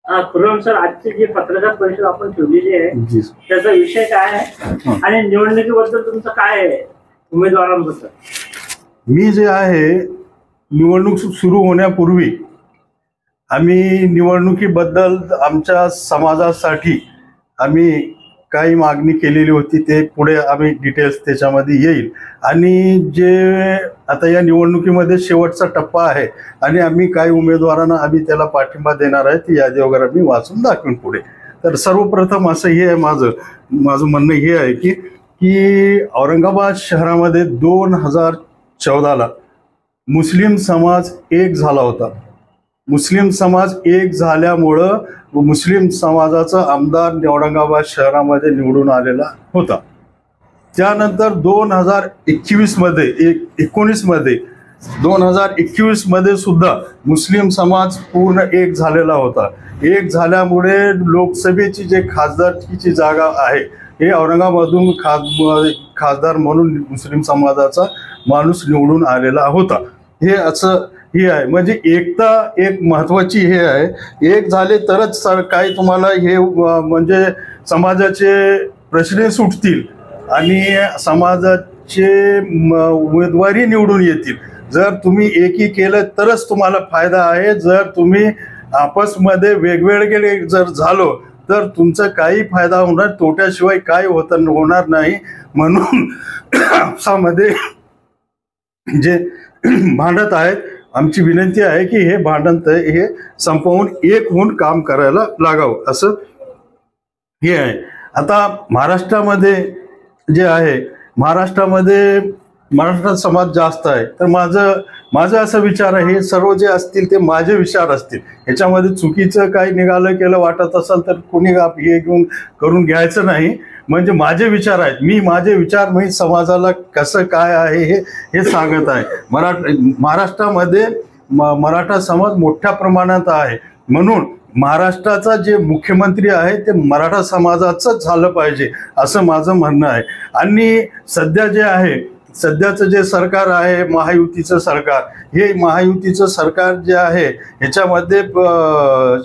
Khurram sir, आजची जी पत्रकार परिषद आपण ठेवलेली आहे त्याचा विषय काय आहे आणि निवडणुकीबद्दल तुमचं काय आहे उमेदवारांबद्दल? मी जे आहे निवडणूक सुरू होण्यापूर्वी आम्ही निवडणुकीबद्दल आमच्या समाजासाठी आम्ही काही मागणी केलेली होती, ते पुढे आम्ही डिटेल्स त्याच्यामध्ये येईल. आणि जे आता या निवडणुकीमध्ये शेवटचा टप्पा आहे आणि आम्ही काही उमेदवारांना आम्ही त्याला पाठिंबा देणार आहे, ती यादी वगैरे मी वाचून दाखवेन पुढे. तर सर्वप्रथम असं हे आहे, माझं म्हणणं हे आहे की औरंगाबाद शहरामध्ये 2014ला मुस्लिम समाज एक झाला होता. मुस्लिम समाज एक झाल्यामुळं मुस्लिम समाजाचा आमदार औरंगाबाद शहरामध्ये निवडून आलेला होता. त्यानंतर 2019 मध्ये सुद्धा मुस्लिम समाज पूर्ण एक झालेला होता. एक झाल्यामुळे लोकसभेची जे खासदारकीची जागा आहे हे औरंगाबादमधून खासदार म्हणून मुस्लिम समाजाचा माणूस निवडून आलेला होता. हे आहे म्हणजे एकता एक महत्वाची हे आहे. एक झाले तरच काही तुम्हाला हे म्हणजे समाजाचे प्रश्न सुटतील आणि समाजाचे उमेदवारी निवडून येतील. जर तुम्ही एकी केलं तरच तुम्हाला फायदा आहे. जर तुम्ही आपसमध्ये वेगवेगळे जर झालो तर तुमचा काही फायदा होणार, तोट्याशिवाय काही होणार नाही. म्हणून आपसामध्ये जे भांडत आहेत, आमची विनंती आहे की हे भांडण हे संपवून एक होऊन काम करायला लागावं, असं हे आहे. आता महाराष्ट्रामध्ये जे आहे, महाराष्ट्रात समाज जास्त आहे. तर माझं असं विचार आहे, हे सर्व जे असतील ते माझे विचार असतील. ह्याच्यामध्ये चुकीचं काही निघालं केलं वाटत असेल तर कोणी हे घेऊन करून घ्यायचं नाही. म्हणजे माझे विचार आहेत, माझे विचार मी समाजाला कसं काय आहे हे सांगत आहे. महाराष्ट्रामध्ये मराठा समाज मोठ्या प्रमाणात आहे. म्हणून महाराष्ट्राचा जे मुख्यमंत्री आहे ते मराठा समाजाचंच झालं पाहिजे, असं माझं म्हणणं आहे. आणि सध्या जे आहे, सध्याचं जे सरकार आहे महायुतीचं सरकार, हे महायुतीचं सरकार जे आहे ह्याच्यामध्ये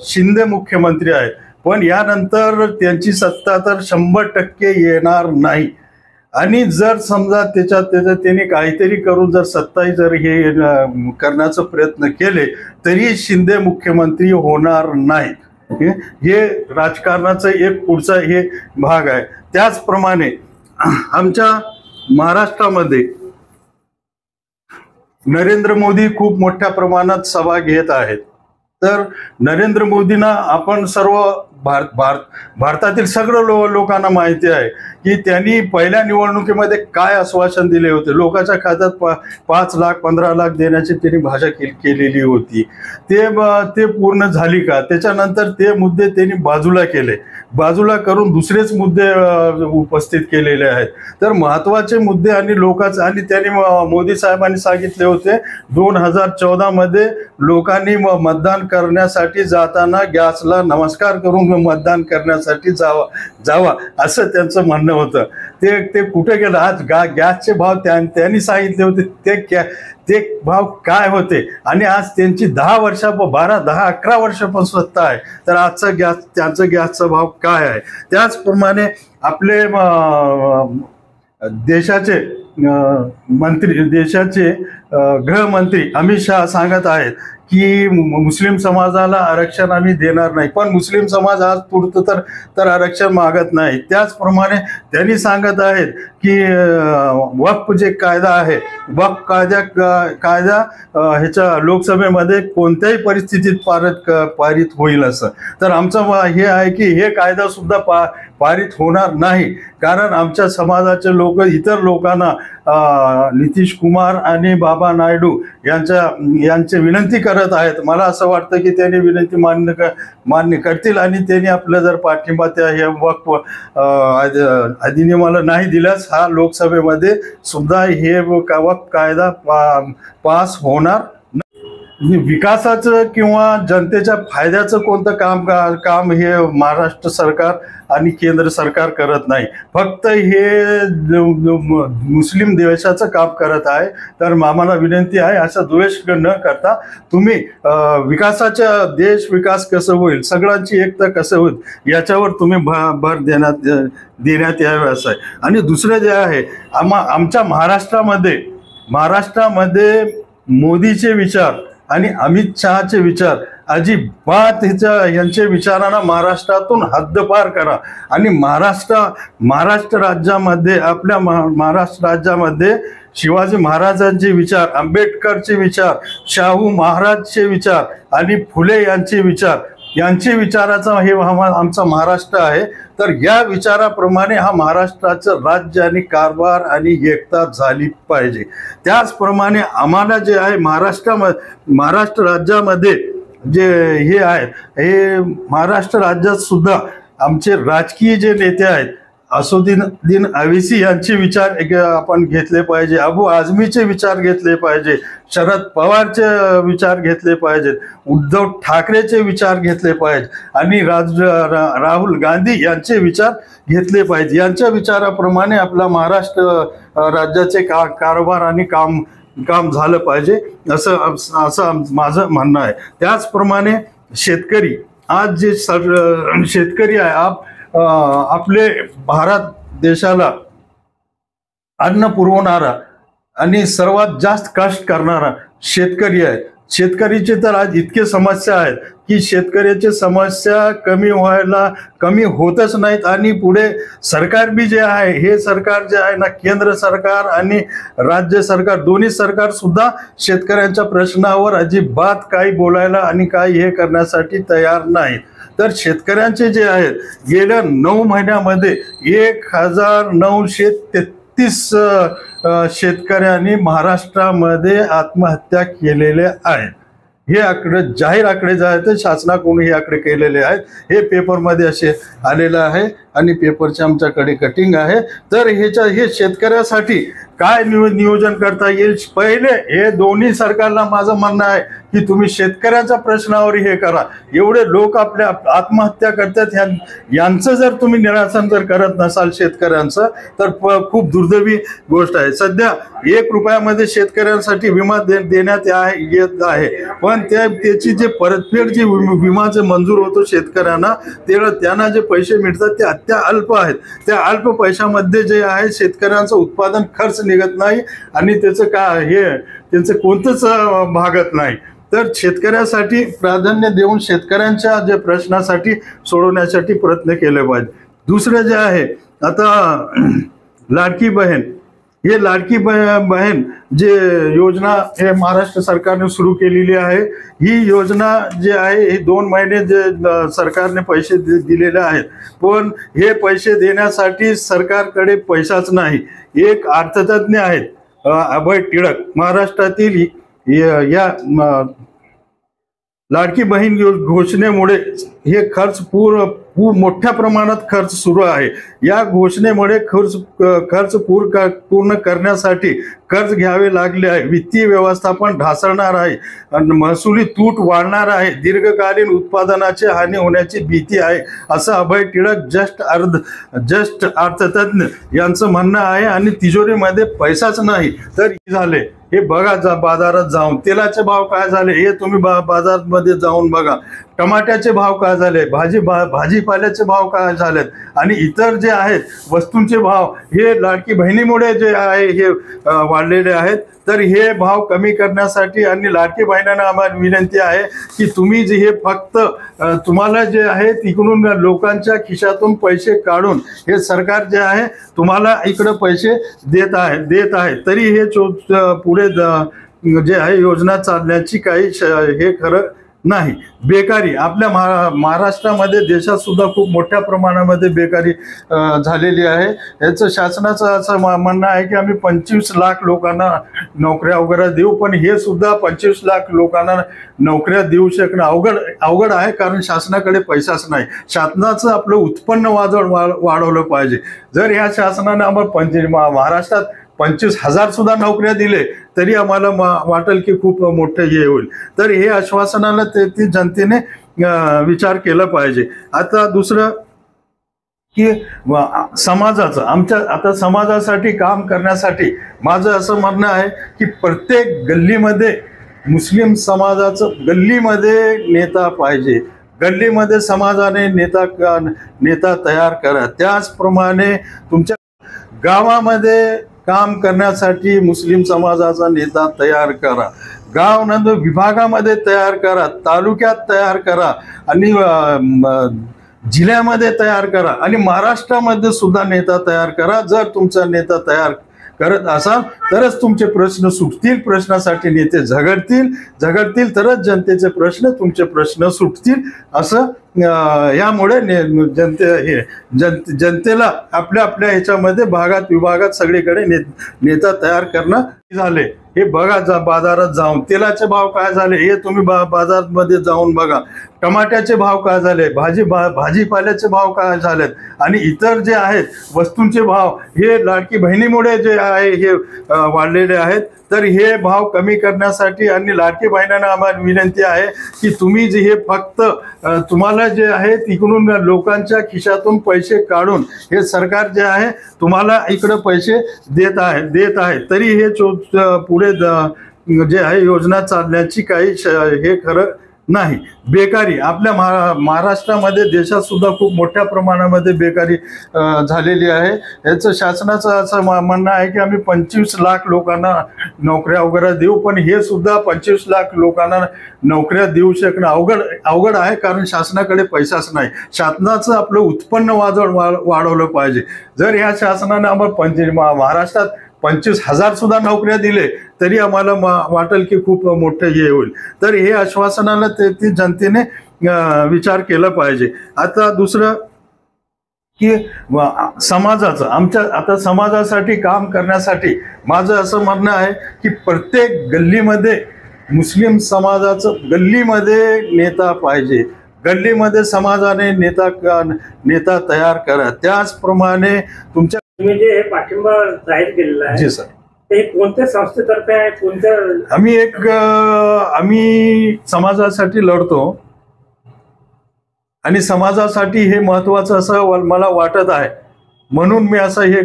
शिंदे मुख्यमंत्री आहेत. पण यानंतर त्यांची सत्ता तर 100% येणार नाही. आणि जर समजा त्याच्यात त्यांनी काहीतरी करून जर सत्ताही जर हे करण्याचा प्रयत्न केले तरी शिंदे मुख्यमंत्री होणार नाहीत. हे राजकारणाचं एक पुढचा हे भाग आहे. त्याचप्रमाणे आमच्या महाराष्ट्रामध्ये नरेंद्र मोदी खूप मोठ्या प्रमाणात सभा घेत आहेत. तर नरेंद्र मोदींना आपण सर्व भारतातील सगळं लोकांना माहिती आहे की त्यांनी पहिल्या निवडणुकीमध्ये काय आश्वासन दिले होते. लोकांच्या खात्यात 5 लाख 15 लाख देण्याची त्यांनी भाषा केलेली होती. ते पूर्ण झाली का? त्याच्यानंतर ते मुद्दे त्यांनी बाजूला करून दुसरेच मुद्दे उपस्थित केलेले आहेत. तर महत्त्वाचे मुद्दे आणि आणि त्यांनी मोदी साहेबांनी सांगितले होते 2014 मध्ये लोकांनी मतदान करण्यासाठी जाताना गॅसला नमस्कार करून मतदान करण्यासाठी जावा असं त्यांचं म्हणणं होतं. ते कुठे गेलं? आज गॅसचे भाव त्यांनी सांगितले होते ते भाव काय होते आणि आज त्यांची 10-11 वर्षापासून सत्ता आहे. तर त्यांचा गॅसचा भाव काय आहे? त्याचप्रमाणे आपले देशाचे गृहमंत्री अमित शहा सांगत आहेत की मुस्लिम समाजाला आरक्षण आम्ही देणार नाही. पण मुस्लिम समाज आज पुरतं तर आरक्षण मागत नाही. त्याचप्रमाणे त्यांनी सांगत आहेत की वक्फ जे कायदा आहे, वक्फ कायदा ह्याच्या लोकसभेमध्ये कोणत्याही परिस्थितीत पारित होईल असं. तर आमचं हे आहे की हे कायदा सुद्धा पारित होणार नाही. कारण आमच्या समाजाचे लोक इतर लोकांना नितीश कुमार आणि बाबा नायडू यांचे विनंती करत आहेत. मला असं वाटतं की त्यांनी विनंती मान्य करतील आणि त्यांनी आपलं जर पाठिंबा त्या हे वक्फ अधिनियमाला नाही दिल्यास हा लोकसभेमध्ये सुद्धा हे वक्फ कायदा पास होणार. विकासाचं किंवा जनतेच्या फायद्याचं कोणतं काम हे महाराष्ट्र सरकार आणि केंद्र सरकार करत नाही, फक्त हे मुस्लिम द्वेषाचं काम करत आहे. तर आम्हाला विनंती आहे, असा द्वेष न करता तुम्ही विकासाच्या देश विकास कसं होईल, सगळ्यांची एकता कसं होईल याच्यावर तुम्ही भर देण्यात यावे असं आहे. आणि दुसरं जे आहे, आमच्या महाराष्ट्रामध्ये मोदीचे विचार आणि अमित शहाचे विचार अजिबात यांचे विचारांना महाराष्ट्रातून हद्दपार करा. आणि महाराष्ट्र राज्यामध्ये, आपल्या महाराष्ट्र राज्यामध्ये शिवाजी महाराजांचे विचार, आंबेडकरचे विचार, शाहू महाराजचे विचार आणि फुले यांचे विचाराचा हे आमचा महाराष्ट्र आहे. तर या विचाराप्रमाणे हा महाराष्ट्राचं राज्य आणि कारभार आणि एकता झाली पाहिजे. त्याचप्रमाणे आम्हाला जे आहे महाराष्ट्र राज्यामध्ये जे हे आहेत, हे महाराष्ट्र राज्यात सुद्धा आमचे राजकीय जे नेते आहेत, असदुद्दीन ओवैसी यांचे विचार आपण घेतले पाहिजे, अबू आझमीचे विचार घेतले पाहिजे, शरद पवारचे विचार घेतले पाहिजेत, उद्धव ठाकरेचे विचार घेतले पाहिजे आणि राहुल गांधी यांचे विचार घेतले पाहिजे. यांच्या विचाराप्रमाणे आपला महाराष्ट्र राज्याचे कारभार आणि काम झालं पाहिजे असं माझं म्हणणं आहे. त्याचप्रमाणे शेतकरी, आज जे शेतकरी आहे, आपले भारत देशाला अन्न पुरवणारा आणि सर्वात जास्त कष्ट करणारा शेतकरी आहे. शेतकरीचे तर आज इतके समस्या आहेत की शेतकऱ्याची समस्या कमी होतच नाहीत. आणि पुढे सरकार बी जे आहे, हे सरकार जे आहे ना, केंद्र सरकार आणि राज्य सरकार, दोन्ही सरकार सुद्धा शेतकऱ्यांच्या प्रश्नावर अजिबात काही बोलायला आणि काही हे करण्यासाठी तयार नाही. तर शेतकऱ्यांचे जे आहेत, गेल्या 9 महिन्यामध्ये 1933 शेतकऱ्यांनी महाराष्ट्रामध्ये आत्महत्या केलेल्या आहेत. हे आकडे जाहीर आकडे जे आहेत ते शासनाकडून हे आकडे केलेले आहेत. हे पेपरमध्ये असे आलेलं आहे आणि पेपरचे आमच्याकडे कटिंग आहे. तर हे शेतकऱ्यासाठी काय नियोजन करता येईल, पहिले हे दोन्ही सरकारला माझं म्हणणं आहे की तुम्ही शेतकऱ्याच्या प्रश्नावर हे करा. एवढे लोक आपल्या आत्महत्या करतात, यांचं जर तुम्ही निरासन जर करत नसाल शेतकऱ्यांचं, तर खूप दुर्दैवी गोष्ट आहे. सध्या 1 रुपयामध्ये शेतकऱ्यांसाठी विमा देण्यात येत आहे, पण त्याची जे परतफेड जी विमाचे मंजूर होतो शेतकऱ्यांना, त्यांना जे पैसे मिळतात ते अल्प आहेत. त्या अल्प पैशामध्ये जे आहे शेतकऱ्यांचं उत्पादन खर्च निघत नाही आणि त्यांचं कोणतंच भागत नाही. तर शेतकऱ्यासाठी प्राधान्य देऊन शेतकऱ्यांच्या जे प्रश्नासाठी सोडवण्यासाठी प्रयत्न केले पाहिजे. दुसरं जे आहे, आता लाडकी बहीण, हे लाडकी बहीण जे योजना हे महाराष्ट्र सरकारने सुरू केलेली आहे. ही योजना जे आहे, हे 2 महिने जे सरकारने पैसे दिलेले आहेत, पण हे पैसे देण्यासाठी सरकारकडे पैसाच नाही. एक अर्थतज्ञ आहेत, अभय टिळक, महाराष्ट्रातील या लाडकी बहीण घोषणेमुळे हे खर्च मोठ्या प्रमाणात खर्च सुरू आहे. या घोषणेमुळे खर्च पूर्ण करण्यासाठी कर्ज घ्यावे लागले आहे. वित्तीय व्यवस्थापन ढासळणार आहे, महसुली तूट वाढणार आहे, दीर्घकालीन उत्पादनाची हानी होण्याची भीती आहे, असं अभय टिळक ज्येष्ठ अर्थतज्ञ यांचं म्हणणं आहे. आणि तिजोरीमध्ये पैसाच नाही तर झाले हे बघा, बाजारात जाऊन तेलाचे भाव काय झाले हे तुम्ही बाजारामध्ये जाऊन बघा. टमाट्याचे भाव काय झाले, भाजीपाल्याचे भाव काय झालेत आणि इतर जे आहेत वस्तूंचे भाव हे लाडकी बहिणीमुळे जे आहे हे वाढलेले आहेत. तर हे भाव कमी करण्यासाठी आणि लाडकी बहिणींना आम्हाला विनंती आहे की तुम्ही जे हे फक्त तुम्हाला जे आहे तिकडून लोकांच्या खिशातून पैसे काढून हे सरकार जे आहे तुम्हाला इकडं पैसे देत आहे, तरी हे पुढे जे आहे योजना चालण्याची काही हे खरं नाही. बेकारी आपल्या महाराष्ट्रामध्ये, देशात सुद्धा खूप मोठ्या प्रमाणामध्ये बेकारी झालेली आहे. याचं शासनाचं असं म्हणणं आहे की आम्ही 25 लाख लोकांना नोकऱ्या वगैरे देऊ, पण हे सुद्धा 25 लाख लोकांना नोकऱ्या देऊ शकणं अवघड आहे, कारण शासनाकडे पैसाच नाही. शासनाचं आपलं उत्पन्न वाढवलं पाहिजे. जर ह्या शासनाने आम्हाला महाराष्ट्रात 25,000 सुद्धा नोकऱ्या दिले तरी आम्हाला वाटेल की खूप मोठं हे होईल. तर हे आश्वासनाला ती जनतेने विचार केला पाहिजे. आता दुसरं की समाजाचं आता समाजासाठी काम करण्यासाठी माझं असं म्हणणं आहे की प्रत्येक गल्लीमध्ये मुस्लिम समाजाचं गल्लीमध्ये नेता पाहिजे. गल्लीमध्ये समाजाने नेता तयार करा. त्याचप्रमाणे तुमच्या गावामध्ये काम करण्यासाठी मुस्लिम समाजाचा नेता तयार करा. गाव विभागामध्ये तयार करा, तालुक्यात तयार करा आणि जिल्ह्यामध्ये तयार करा आणि महाराष्ट्रामध्ये सुद्धा नेता तयार करा. जर तुमचा नेता तयार करत असाल तरच तुमचे प्रश्न सुटतील. प्रश्नासाठी नेते झगडतील तरच जनतेचे प्रश्न तुमचे प्रश्न सुटतील. असं यामुळे जनतेला आपल्या ह्याच्यामध्ये भागात विभागात सगळीकडे नेता तयार करणं झाले. हे बघा बाजारात जाऊन तेलाचे भाव काय झाले हे तुम्ही बाजारामध्ये जाऊन बघा. टमाट्याचे भाव काय झाले, भाजीपाल्याचे भाव काय झालेत आणि इतर जे आहेत वस्तूंचे भाव हे लाडकी बहिणीमुळे जे आहे हे वाढलेले आहेत. तर हे भाव कमी करण्यासाठी आणि लाडकी बहिणींना आम्हाला विनंती आहे की तुम्ही जे हे फक्त तुम्हाला जे आहे तिकडून लोकांच्या खिशातून पैसे काढून हे सरकार जे आहे तुम्हाला इकडे पैसे देत आहे तरी हे पुढे जे आहे योजना चालण्याची काही हे खरं नाही. बेकारी आपल्या महाराष्ट्रामध्ये देशात सुद्धा खूप मोठ्या प्रमाणामध्ये बेकारी झालेली आहे. याचं शासनाचं असं म्हणणं आहे की आम्ही 25 लाख लोकांना नोकऱ्या वगैरे देऊ, पण हे सुद्धा 25 लाख लोकांना नोकऱ्या देऊ शकणं अवघड आहे, कारण शासनाकडे पैसाच नाही. शासनाचं आपलं उत्पन्न वाढवलं पाहिजे. जर ह्या शासनाने आम्हाला महाराष्ट्रात 25,000 सुद्धा नोकऱ्या दिले तरी आम्हाला वाटेल की खूप मोठं हे होईल. तर हे आश्वासनाला ती जनतेने विचार केला पाहिजे. आता दुसरं की समाजाचं आता समाजासाठी काम करण्यासाठी माझं असं म्हणणं आहे की प्रत्येक गल्लीमध्ये मुस्लिम समाजाचं गल्लीमध्ये नेता पाहिजे. गल्लीमध्ये समाजाने नेता तयार करा. त्याचप्रमाणे तुमच्या तुम्ही जे पाठिंबा जाहीर केलेला आहे जी सर, ते कोणत्या संस्थेतर्फे आहे, कोणत्या? आम्ही समाजासाठी लढतो आणि समाजासाठी हे महत्वाचं असं मला वाटत आहे, म्हणून मी असं हे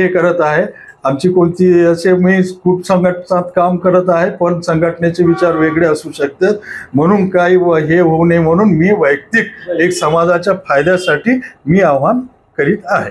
करत आहे. आमची कोणती असे मी खूप संघटनात काम करत आहे, पण संघटनेचे विचार वेगळे असू शकतात, म्हणून काही हे होऊ नये म्हणून मी वैयक्तिक एक समाजाच्या फायद्यासाठी मी आवाहन करीत आहे.